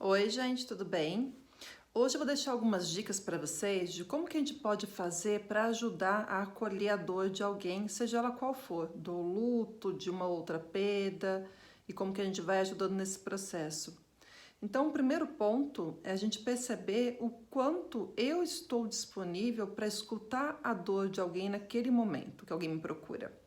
Oi, gente, tudo bem? Hoje eu vou deixar algumas dicas para vocês de como que a gente pode fazer para ajudar a acolher a dor de alguém, seja ela qual for, do luto, de uma outra perda, e como que a gente vai ajudando nesse processo. Então, o primeiro ponto é a gente perceber o quanto eu estou disponível para escutar a dor de alguém naquele momento que alguém me procura.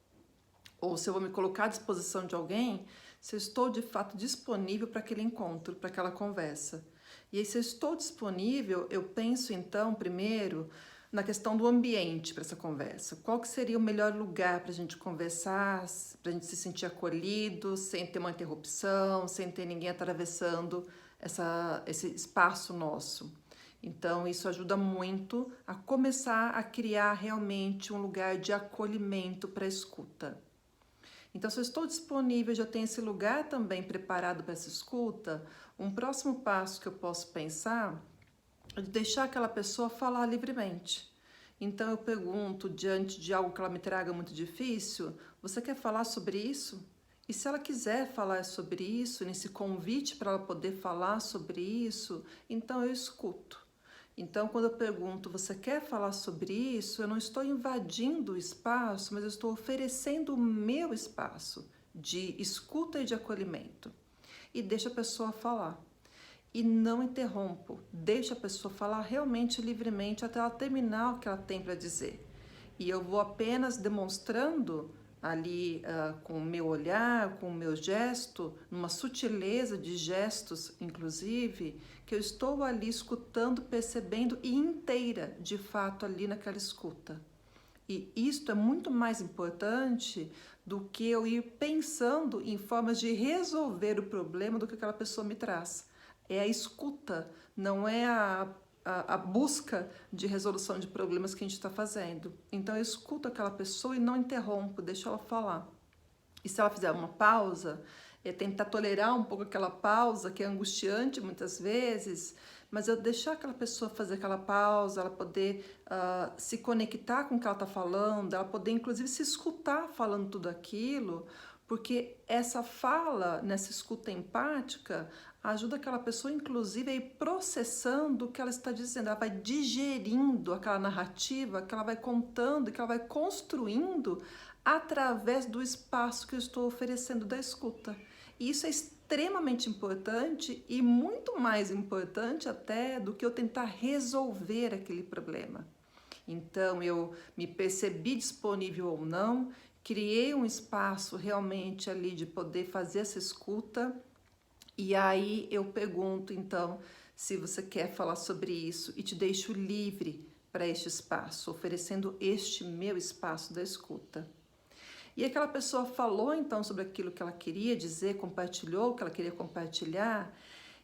Ou se eu vou me colocar à disposição de alguém, se eu estou de fato disponível para aquele encontro, para aquela conversa. E aí, se eu estou disponível, eu penso então, primeiro, na questão do ambiente para essa conversa. Qual que seria o melhor lugar para a gente conversar, para a gente se sentir acolhido, sem ter uma interrupção, sem ter ninguém atravessando esse espaço nosso. Então, isso ajuda muito a começar a criar realmente um lugar de acolhimento para a escuta. Então, se eu estou disponível, já tenho esse lugar também preparado para essa escuta, um próximo passo que eu posso pensar é de deixar aquela pessoa falar livremente. Então, eu pergunto, diante de algo que ela me traga muito difícil, você quer falar sobre isso? E se ela quiser falar sobre isso, nesse convite para ela poder falar sobre isso, então eu escuto. Então, quando eu pergunto, você quer falar sobre isso? Eu não estou invadindo o espaço, mas eu estou oferecendo o meu espaço de escuta e de acolhimento. E deixa a pessoa falar. E não interrompo, deixa a pessoa falar realmente livremente até ela terminar o que ela tem para dizer. E eu vou apenas demonstrando ali com o meu olhar, com o meu gesto, numa sutileza de gestos, inclusive, que eu estou ali escutando, percebendo e inteira, de fato, ali naquela escuta. E isto é muito mais importante do que eu ir pensando em formas de resolver o problema do que aquela pessoa me traz. É a escuta, não é a busca de resolução de problemas que a gente está fazendo. Então eu escuto aquela pessoa e não interrompo, deixo ela falar. E se ela fizer uma pausa, é tentar tolerar um pouco aquela pausa, que é angustiante muitas vezes, mas eu deixar aquela pessoa fazer aquela pausa, ela poder se conectar com o que ela está falando, ela poder inclusive se escutar falando tudo aquilo, porque essa fala, nessa escuta empática, ajuda aquela pessoa inclusive a ir processando o que ela está dizendo, ela vai digerindo aquela narrativa que ela vai contando, que ela vai construindo através do espaço que eu estou oferecendo da escuta. E isso é extremamente importante e muito mais importante até do que eu tentar resolver aquele problema. Então eu me percebi disponível ou não, criei um espaço realmente ali de poder fazer essa escuta e aí eu pergunto então se você quer falar sobre isso e te deixo livre para este espaço, oferecendo este meu espaço da escuta. E aquela pessoa falou então sobre aquilo que ela queria dizer, compartilhou o que ela queria compartilhar,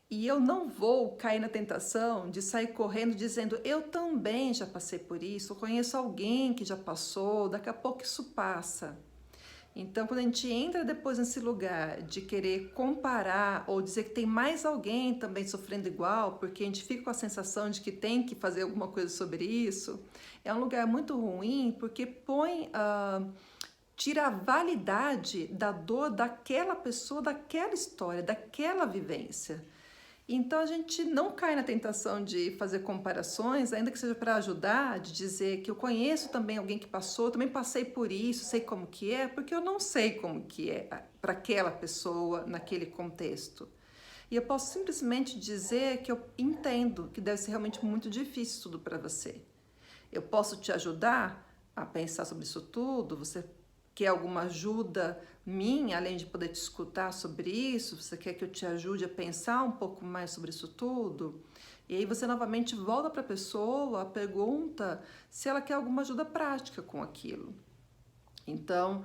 e eu não vou cair na tentação de sair correndo dizendo eu também já passei por isso, eu conheço alguém que já passou, daqui a pouco isso passa. Então, quando a gente entra depois nesse lugar de querer comparar ou dizer que tem mais alguém também sofrendo igual, porque a gente fica com a sensação de que tem que fazer alguma coisa sobre isso, é um lugar muito ruim porque tira a validade da dor daquela pessoa, daquela história, daquela vivência. Então a gente não cai na tentação de fazer comparações, ainda que seja para ajudar, de dizer que eu conheço também alguém que passou, também passei por isso, sei como que é, porque eu não sei como que é para aquela pessoa naquele contexto. E eu posso simplesmente dizer que eu entendo que deve ser realmente muito difícil tudo para você. Eu posso te ajudar a pensar sobre isso tudo, você quer alguma ajuda minha, além de poder te escutar sobre isso? Você quer que eu te ajude a pensar um pouco mais sobre isso tudo? E aí você novamente volta para a pessoa, pergunta se ela quer alguma ajuda prática com aquilo. Então,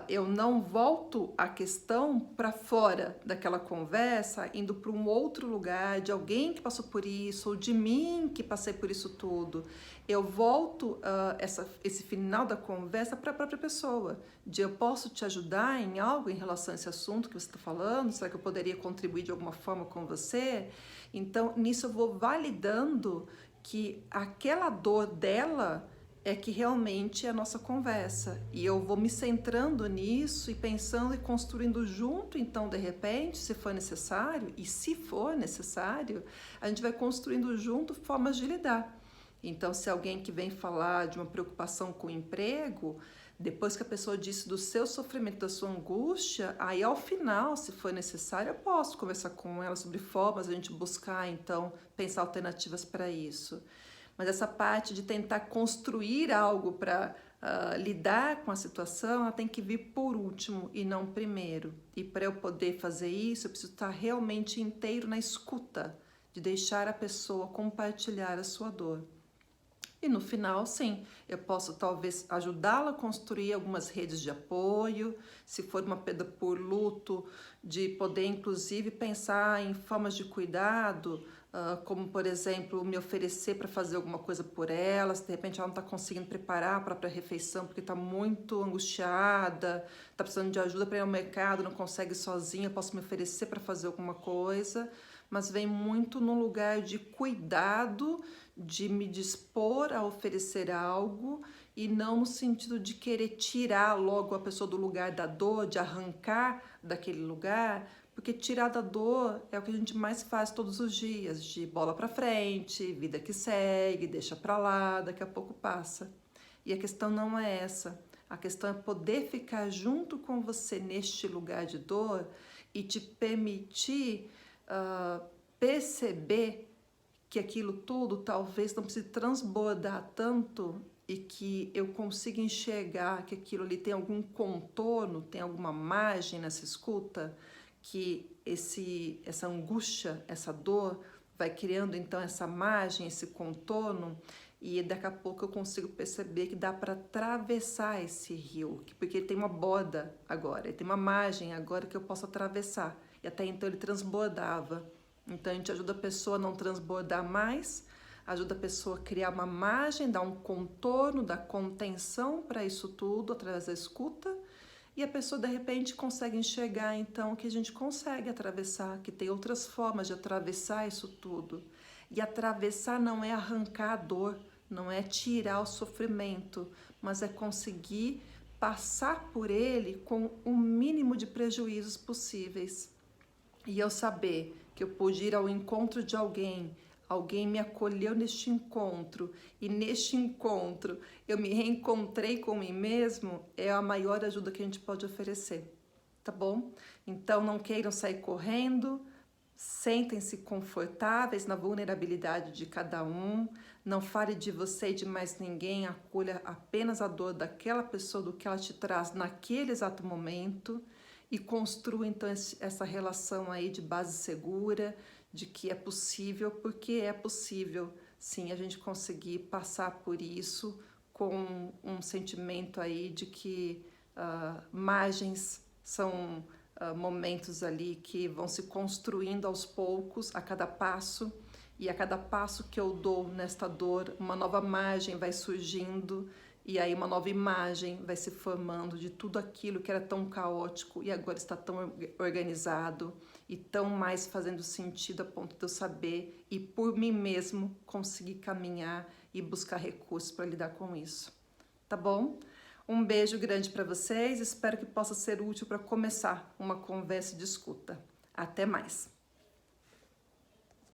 eu não volto a questão para fora daquela conversa, indo para um outro lugar, de alguém que passou por isso, ou de mim que passei por isso tudo. Eu volto esse final da conversa para a própria pessoa, de eu posso te ajudar em algo em relação a esse assunto que você está falando? Será que eu poderia contribuir de alguma forma com você? Então, nisso eu vou validando que aquela dor dela é que realmente é a nossa conversa. E eu vou me centrando nisso e pensando e construindo junto, então, de repente, se for necessário, e se for necessário, a gente vai construindo junto formas de lidar. Então, se alguém que vem falar de uma preocupação com o emprego, depois que a pessoa disse do seu sofrimento, da sua angústia, aí ao final, se for necessário, eu posso conversar com ela sobre formas, a gente buscar, então, pensar alternativas para isso. Mas essa parte de tentar construir algo para lidar com a situação, ela tem que vir por último e não primeiro. E para eu poder fazer isso, eu preciso estar realmente inteiro na escuta, de deixar a pessoa compartilhar a sua dor. E no final, sim, eu posso talvez ajudá-la a construir algumas redes de apoio, se for uma perda por luto, de poder inclusive pensar em formas de cuidado, como por exemplo, me oferecer para fazer alguma coisa por ela, se de repente ela não está conseguindo preparar a própria refeição porque está muito angustiada, está precisando de ajuda para ir ao mercado, não consegue sozinha, eu posso me oferecer para fazer alguma coisa, mas vem muito no lugar de cuidado, de me dispor a oferecer algo e não no sentido de querer tirar logo a pessoa do lugar da dor, de arrancar daquele lugar, porque tirar da dor é o que a gente mais faz todos os dias, de bola para frente, vida que segue, deixa para lá, daqui a pouco passa. E a questão não é essa. A questão é poder ficar junto com você neste lugar de dor e te permitir perceber que aquilo tudo talvez não precise transbordar tanto e que eu consiga enxergar que aquilo ali tem algum contorno, tem alguma margem nessa escuta, que essa angústia, essa dor vai criando então essa margem, esse contorno, e daqui a pouco eu consigo perceber que dá para atravessar esse rio, porque ele tem uma borda agora, ele tem uma margem agora que eu posso atravessar, e até então ele transbordava. Então a gente ajuda a pessoa a não transbordar mais, ajuda a pessoa a criar uma margem, dar um contorno, dar contenção para isso tudo através da escuta, e a pessoa de repente consegue enxergar então que a gente consegue atravessar, que tem outras formas de atravessar isso tudo. E atravessar não é arrancar a dor, não é tirar o sofrimento, mas é conseguir passar por ele com o mínimo de prejuízos possíveis. E eu saber que eu pude ir ao encontro de alguém, alguém me acolheu neste encontro, e neste encontro eu me reencontrei com mim mesmo, é a maior ajuda que a gente pode oferecer, tá bom? Então não queiram sair correndo, sentem-se confortáveis na vulnerabilidade de cada um, não fale de você e de mais ninguém, acolha apenas a dor daquela pessoa, do que ela te traz naquele exato momento, e construa então essa relação aí de base segura, de que é possível, porque é possível sim a gente conseguir passar por isso com um sentimento aí de que margens são momentos ali que vão se construindo aos poucos, a cada passo, e a cada passo que eu dou nesta dor, uma nova margem vai surgindo, e aí uma nova imagem vai se formando de tudo aquilo que era tão caótico e agora está tão organizado e tão mais fazendo sentido a ponto de eu saber e por mim mesmo conseguir caminhar e buscar recursos para lidar com isso. Tá bom? Um beijo grande para vocês, espero que possa ser útil para começar uma conversa de escuta. Até mais!